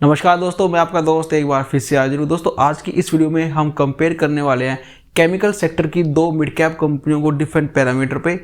नमस्कार दोस्तों, मैं आपका दोस्त एक बार फिर से हाजिर हूँ। दोस्तों आज की इस वीडियो में हम कंपेयर करने वाले हैं केमिकल सेक्टर की दो मिड कैप कंपनियों को डिफरेंट पैरामीटर पे।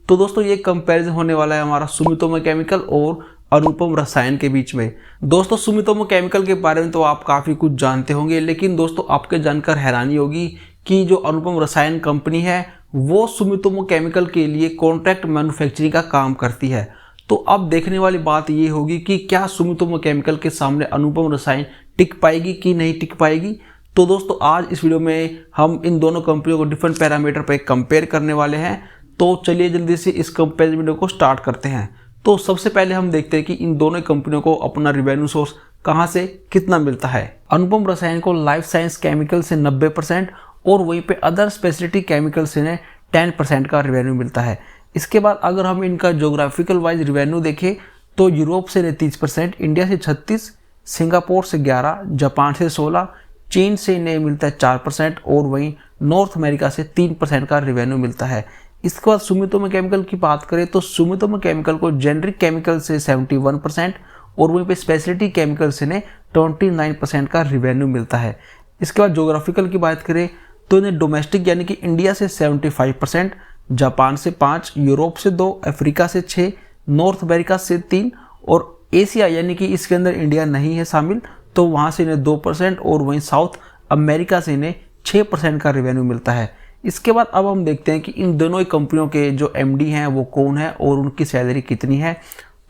तो दोस्तों ये कंपैरिजन होने वाला है हमारा सुमितोमो केमिकल और अनुपम रसायन के बीच में। दोस्तों सुमितोमो केमिकल के बारे में तो आप काफ़ी कुछ जानते होंगे, लेकिन दोस्तों आपके जानकर हैरानी होगी कि जो अनुपम रसायन कंपनी है वो सुमितोमो केमिकल के लिए कॉन्ट्रैक्ट मैन्युफैक्चरिंग का काम करती है। तो अब देखने वाली बात ये होगी कि क्या सुमितोमो केमिकल के सामने अनुपम रसायन टिक पाएगी कि नहीं टिक पाएगी। तो दोस्तों आज इस वीडियो में हम इन दोनों कंपनियों को डिफरेंट पैरामीटर पर कंपेयर करने वाले हैं। तो चलिए जल्दी से इस कंपेरिजन वीडियो को स्टार्ट करते हैं। तो सबसे पहले हम देखते हैं कि इन दोनों कंपनियों को अपना रिवेन्यू सोर्स कहाँ से कितना मिलता है। अनुपम रसायन को लाइफ साइंस केमिकल से 90% और वहीं पे अदर स्पेशलिटी केमिकल से 10% का रिवेन्यू मिलता है। इसके बाद अगर हम इनका ज्योग्राफिकल वाइज रिवेन्यू देखें तो यूरोप से 30%, इंडिया से 36%, सिंगापुर से 11%, जापान से 16%, चीन से इन्हें मिलता है 4% और वहीं नॉर्थ अमेरिका से 3% का रिवेन्यू मिलता है। इसके बाद सुमितोमो केमिकल की बात करें तो सुमितोमो केमिकल को जेनरिक केमिकल से 71% और वहीं पे स्पेशलिटी केमिकल से 29% का रिवेन्यू मिलता है। इसके बाद ज्योग्राफिकल की बात करें तो इन्हें डोमेस्टिक यानी कि इंडिया से 75%, जापान से 5%, यूरोप से 2%, अफ्रीका से 6%, नॉर्थ अमेरिका से 3% और एशिया यानी कि इसके अंदर इंडिया नहीं है शामिल तो वहाँ से इन्हें 2% और वहीं साउथ अमेरिका से इन्हें 6% का रिवेन्यू मिलता है। इसके बाद अब हम देखते हैं कि इन दोनों ही कंपनियों के जो एमडी हैं वो कौन है और उनकी सैलरी कितनी है।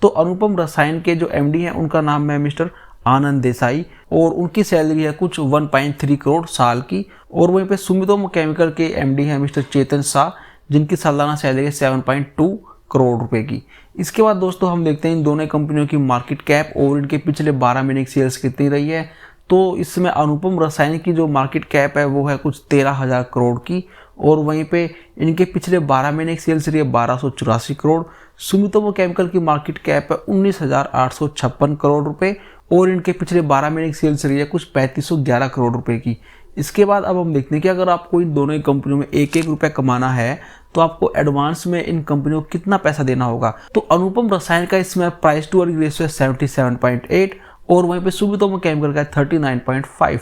तो अनुपम रसायन के जो एमडी हैं उनका नाम है मिस्टर आनंद देसाई और उनकी सैलरी है कुछ 1.3 करोड़ साल की। और वहीं पे सुमितोमो केमिकल के एमडी हैं मिस्टर चेतन शाह जिनकी सालाना सैलरी है 7.2 करोड़ रुपए की। इसके बाद दोस्तों हम देखते हैं इन दोनों कंपनियों की मार्केट कैप और इनके पिछले 12 महीने की सेल्स कितनी रही है। तो इसमें अनुपम रसायन की जो मार्केट कैप है वो है कुछ 13,000 करोड़ की और वहीं पे इनके पिछले 12 महीने की सेल्स रही है 1284 करोड़। सुमितोमो केमिकल की मार्केट कैप है 19,856 करोड़ रुपए और इनके पिछले 12 महीने की सेल्स रही है कुछ 3511 करोड़ रुपए की। इसके बाद अब हम देखते हैं कि अगर आपको इन दोनों ही कंपनियों में एक एक रुपया कमाना है तो आपको एडवांस में इन कंपनियों को कितना पैसा देना होगा। तो अनुपम रसायन का इसमें प्राइस टू अर्निंग रेशियो है 77.8 और वहीं पे सुमितोमो केमिकल का है 39.5।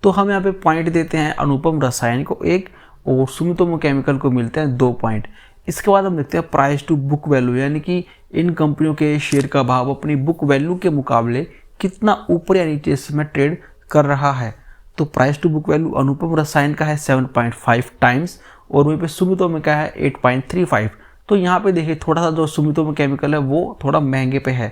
तो हम यहाँ पे पॉइंट देते हैं अनुपम रसायन को 1 और सुमितोमो केमिकल को मिलते हैं 2 पॉइंट। इसके बाद हम देखते हैं प्राइस टू बुक वैल्यू यानी कि इन कंपनियों के शेयर का भाव अपनी बुक वैल्यू के मुकाबले कितना ऊपर या नीचे इसमें ट्रेड कर रहा है। तो प्राइस टू बुक वैल्यू अनुपम रसायन का है 7.5 टाइम्स और वहीं पे सुमितोमो का है 8.35। तो यहाँ पे देखिए थोड़ा सा जो सुमितोमो केमिकल है वो थोड़ा महंगे पे है।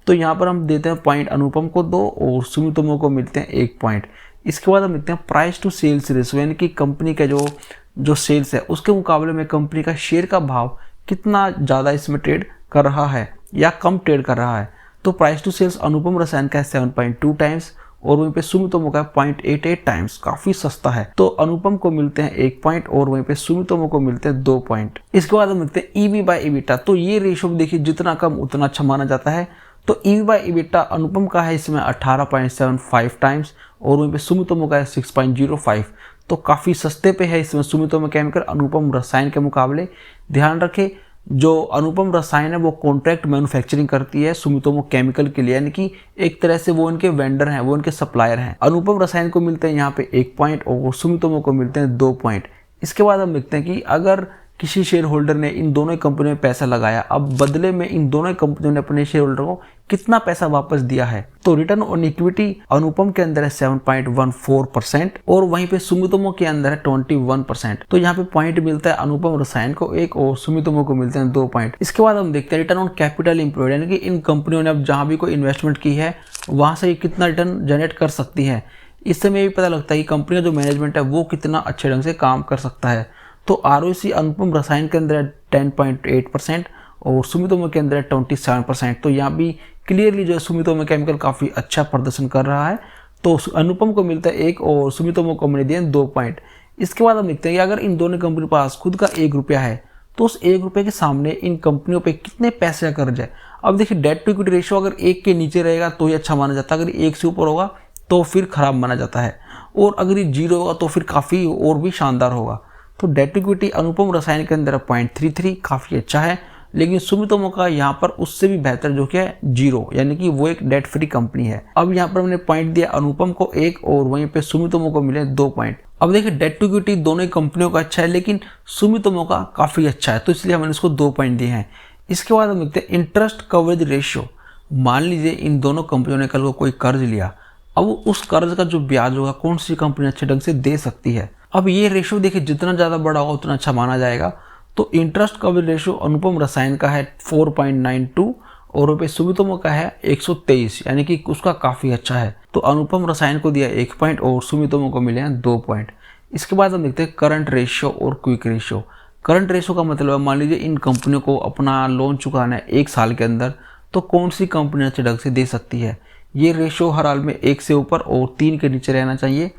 तो यहाँ पर हम देते हैं पॉइंट अनुपम को 2 और सुमितोमो को मिलते हैं 1 पॉइंट। इसके बाद हम देखते हैं प्राइस टू सेल्स रेशियो यानी कि कंपनी का जो सेल्स है उसके मुकाबले में कंपनी का शेयर का भाव कितना ज़्यादा इसमें ट्रेड कर रहा है या कम ट्रेड कर रहा है। तो प्राइस टू सेल्स अनुपम रसायन का है 7.2 टाइम्स और वहीं पे सुमितोमो का 0.88 टाइम्स, काफी सस्ता है। तो अनुपम को मिलते हैं 1 पॉइंट और वहीं पे सुमितोमो को मिलते हैं 2 पॉइंट। इसके बाद हम मिलते हैं ईवी बाय इबिटा। तो ये रेशियो देखिए जितना कम उतना अच्छा माना जाता है। तो ईवी बाय इबिटा अनुपम का है इसमें 18.75 टाइम्स और वहीं पे सुमितोमो का है 6.05। तो काफी सस्ते पे है इसमें सुमितोमो केमिकल अनुपम रसायन के मुकाबले। ध्यान रखें जो अनुपम रसायन है वो कॉन्ट्रैक्ट मैन्युफैक्चरिंग करती है सुमितोमो केमिकल के लिए यानी कि एक तरह से वो इनके वेंडर हैं, वो इनके सप्लायर हैं। अनुपम रसायन को मिलते हैं यहाँ पे 1 पॉइंट और सुमितोमो को मिलते हैं 2 पॉइंट। इसके बाद हम देखते हैं कि अगर किसी शेयर होल्डर ने इन दोनों कंपनियों में पैसा लगाया, अब बदले में इन दोनों कंपनियों ने अपने शेयर होल्डर को कितना पैसा वापस दिया है। तो रिटर्न ऑन इक्विटी अनुपम के अंदर है 7.14% और वहीं पे सुमितोमो के अंदर है 21%। तो यहाँ पे पॉइंट मिलता है अनुपम रसायन को 1 और सुमितोमो को मिलते हैं 2 पॉइंट। इसके बाद हम देखते हैं रिटर्न ऑन कैपिटल एम्प्लॉयड यानी कि इन कंपनियों ने अब जहाँ भी कोई इन्वेस्टमेंट की है वहाँ से कितना रिटर्न जनरेट कर सकती है। इससे हमें भी पता लगता है कि कंपनी का जो मैनेजमेंट है वो कितना अच्छे ढंग से काम कर सकता है। तो आरओसी अनुपम रसायन के अंदर है 10.8% और सुमितोमो के अंदर है 27%। तो यहाँ भी क्लियरली जो है सुमितोमो केमिकल काफ़ी अच्छा प्रदर्शन कर रहा है। तो अनुपम को मिलता है 1 और सुमितोमो को मैंने दिए 2 पॉइंट। इसके बाद हम देखते हैं कि अगर इन दोनों कंपनी के पास खुद का 1 रुपया है तो उस 1 रुपये के सामने इन कंपनियों पे कितने पैसे का कर्ज है। अब देखिए डेट टू इक्विटी रेशियो अगर 1 के नीचे रहेगा तो ही अच्छा माना जाता है, अगर 1 से ऊपर होगा तो फिर खराब माना जाता है और अगर ये 0 होगा तो फिर काफ़ी और भी शानदार होगा। तो डेट टू इक्विटी अनुपम रसायन के अंदर 0.33 काफ़ी अच्छा है, लेकिन सुमितोमो का यहाँ पर उससे भी बेहतर जो कि है 0, यानी कि वो एक डेट फ्री कंपनी है। अब यहाँ पर हमने पॉइंट दिया अनुपम को 1 और वहीं पे सुमितोमो को मिले 2 पॉइंट। अब देखिए डेट टू इक्विटी दोनों ही कंपनियों का अच्छा है, लेकिन सुमितोमो का काफ़ी अच्छा है, तो इसलिए हमने इसको 2 पॉइंट दिए हैं। इसके बाद हम देखते हैं इंटरेस्ट कवरेज रेशियो। मान लीजिए इन दोनों कंपनियों ने कल को कोई कर्ज लिया, अब उस कर्ज का जो ब्याज होगा कौन सी कंपनी अच्छे ढंग से दे सकती है। अब ये रेशियो देखिए जितना ज़्यादा बड़ा होगा उतना अच्छा माना जाएगा। तो इंटरेस्ट कवरेज रेशियो अनुपम रसायन का है 4.92 और रुपये सुमितोमो का है 123, यानी कि उसका काफ़ी अच्छा है। तो अनुपम रसायन को दिया 1 पॉइंट और सुमितोमो को मिले हैं 2 पॉइंट। इसके बाद हम देखते हैं करंट रेशियो और क्विक रेशियो। करंट रेशियो का मतलब है मान लीजिए इन कंपनियों को अपना लोन चुकाना है 1 साल के अंदर, तो कौन सी कंपनी अच्छे ढंग से दे सकती है। ये रेशियो हर हाल में 1 से ऊपर और 3 के नीचे रहना चाहिए।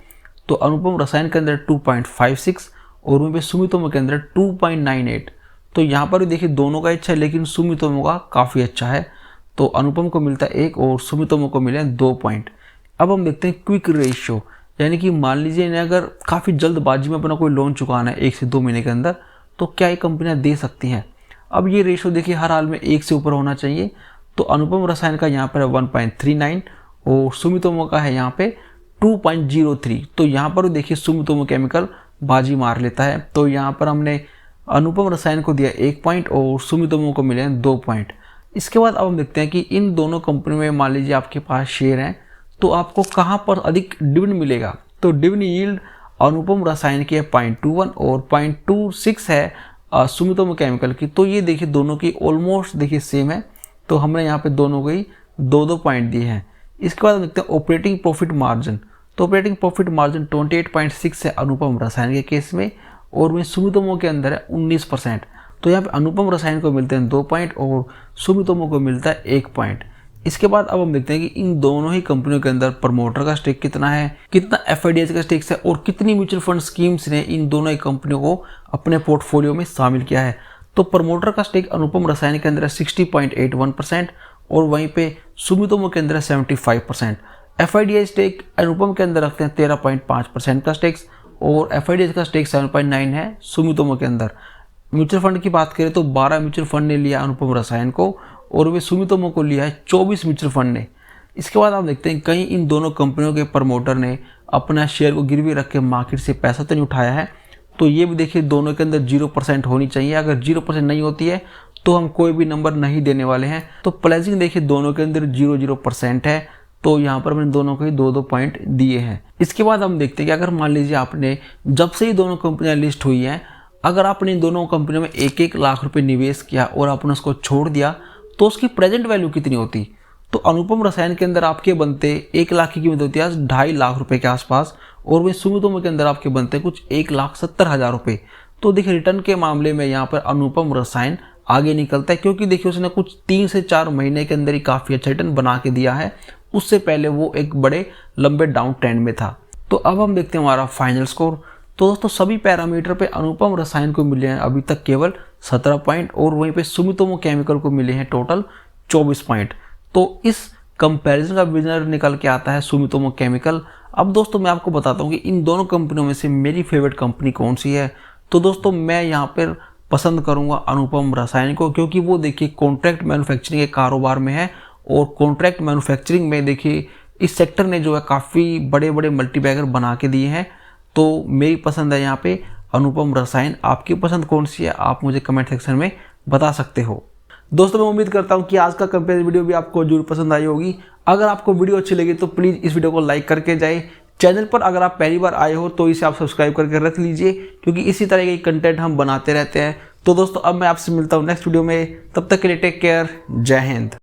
तो अनुपम रसायन के अंदर 2.56 और वहीं पे सुमितोमो के अंदर 2.98। तो यहाँ पर भी देखिए दोनों का अच्छा है, लेकिन सुमितोमो का काफ़ी अच्छा है। तो अनुपम को मिलता है 1 और सुमितोमो को मिले 2 पॉइंट। अब हम देखते हैं क्विक रेशियो, यानी कि मान लीजिए इन्हें अगर काफ़ी जल्दबाजी में अपना कोई लोन चुकाना है 1 से 2 महीने के अंदर, तो क्या ये कंपनियाँ दे सकती हैं। अब ये रेशियो देखिए हर हाल में 1 से ऊपर होना चाहिए। तो अनुपम रसायन का यहाँ पर है 1.39 और सुमितोमो का है यहाँ पे 2.03। तो यहाँ पर देखिए सुमितोमो केमिकल बाजी मार लेता है। तो यहाँ पर हमने अनुपम रसायन को दिया 1 पॉइंट और सुमितोमो को मिले 2 पॉइंट। इसके बाद अब हम देखते हैं कि इन दोनों कंपनी में मान लीजिए आपके पास शेयर हैं, तो आपको कहाँ पर अधिक डिविडेंड मिलेगा। तो डिविडेंड यील्ड अनुपम रसायन की है 0.21 और 0.26 है सुमितोमो केमिकल की। तो ये देखिए दोनों की ऑलमोस्ट देखिए सेम है। तो हमने यहाँ पे दोनों को ही 2-2 पॉइंट दिए हैं। इसके बाद हम देखते हैं ऑपरेटिंग प्रॉफिट मार्जिन। तो ऑपरेटिंग प्रॉफिट मार्जिन 28.6 है अनुपम रसायन के केस में और वहीं सुमितोमो के अंदर है 19%। तो यहाँ पे अनुपम रसायन को मिलते हैं 2 पॉइंट और सुमितोमो को मिलता है 1 पॉइंट। इसके बाद अब हम देखते हैं कि इन दोनों ही कंपनियों के अंदर प्रमोटर का स्टेक कितना है, कितना FIDS का स्टेक है और कितनी म्यूचुअल फंड स्कीम्स ने इन दोनों ही कंपनियों को अपने पोर्टफोलियो में शामिल किया है। तो प्रमोटर का स्टेक अनुपम रसायन के अंदर है 60.81% और वहीं पे सुमितोमो के अंदर है 75%। FIDS स्टेक अनुपम के अंदर रखते हैं 13.5% का स्टेक्स और FIDS का स्टेक 7.9 है सुमितोमो के अंदर। म्यूचुअल फंड की बात करें तो 12 म्यूचुअल फंड ने लिया अनुपम रसायन को और वे सुमितोमो को लिया है 24 म्यूचुअल फंड ने। इसके बाद आप देखते हैं कहीं इन दोनों कंपनियों के प्रमोटर ने अपना शेयर को गिरवी रख के मार्केट से पैसा तो नहीं उठाया है। तो ये भी देखिए दोनों के अंदर 0% होनी चाहिए। अगर 0% नहीं होती है तो हम कोई भी नंबर नहीं देने वाले हैं। तो प्लेजिंग देखिए दोनों के अंदर 0% है। तो यहाँ पर मैंने दोनों को ही 2-2 पॉइंट दिए हैं। इसके बाद हम देखते हैं कि अगर मान लीजिए आपने जब से ही दोनों कंपनियां लिस्ट हुई हैं, अगर आपने इन दोनों कंपनियों में 1-1 लाख रुपए निवेश किया और आपने उसको छोड़ दिया तो उसकी प्रेजेंट वैल्यू कितनी होती। तो अनुपम रसायन के अंदर आपके बनते 1 लाख की कीमत होती है 2.5 लाख रुपए के आसपास और वहीं सुमितोमो के अंदर आपके बनते कुछ 1,70,000 रुपये। तो देखिए रिटर्न के मामले में यहाँ पर अनुपम रसायन आगे निकलता है, क्योंकि देखिए उसने कुछ 3 से 4 महीने के अंदर ही काफ़ी अच्छा रिटर्न बना के दिया है। उससे पहले वो एक बड़े लंबे डाउन ट्रेंड में था। तो अब हम देखते हैं हमारा फाइनल स्कोर। तो दोस्तों सभी पैरामीटर पे अनुपम रसायन को मिले हैं अभी तक केवल 17 पॉइंट और वहीं पे सुमितोमो केमिकल को मिले हैं टोटल 24 पॉइंट। तो इस कंपैरिजन का विनर निकल के आता है सुमितोमो केमिकल। अब दोस्तों मैं आपको बताता हूँ कि इन दोनों कंपनियों में से मेरी फेवरेट कंपनी कौन सी है। तो दोस्तों मैं यहाँ पर पसंद करूँगा अनुपम रसायन को, क्योंकि वो देखिए कॉन्ट्रैक्ट मैन्युफैक्चरिंग के कारोबार में है और कॉन्ट्रैक्ट मैन्युफैक्चरिंग में देखिए इस सेक्टर ने जो है काफ़ी बड़े बड़े मल्टीबैगर बना के दिए हैं। तो मेरी पसंद है यहाँ पे अनुपम रसायन। आपकी पसंद कौन सी है आप मुझे कमेंट सेक्शन में बता सकते हो। दोस्तों मैं उम्मीद करता हूँ कि आज का कंपेयर वीडियो भी आपको जरूर पसंद आई होगी। अगर आपको वीडियो अच्छी लगी तो प्लीज़ इस वीडियो को लाइक करके जाए। चैनल पर अगर आप पहली बार आए हो तो इसे आप सब्सक्राइब करके रख लीजिए, क्योंकि इसी तरह के कंटेंट हम बनाते रहते हैं। तो दोस्तों अब मैं आपसे मिलता हूँ नेक्स्ट वीडियो में, तब तक के लिए टेक केयर, जय हिंद।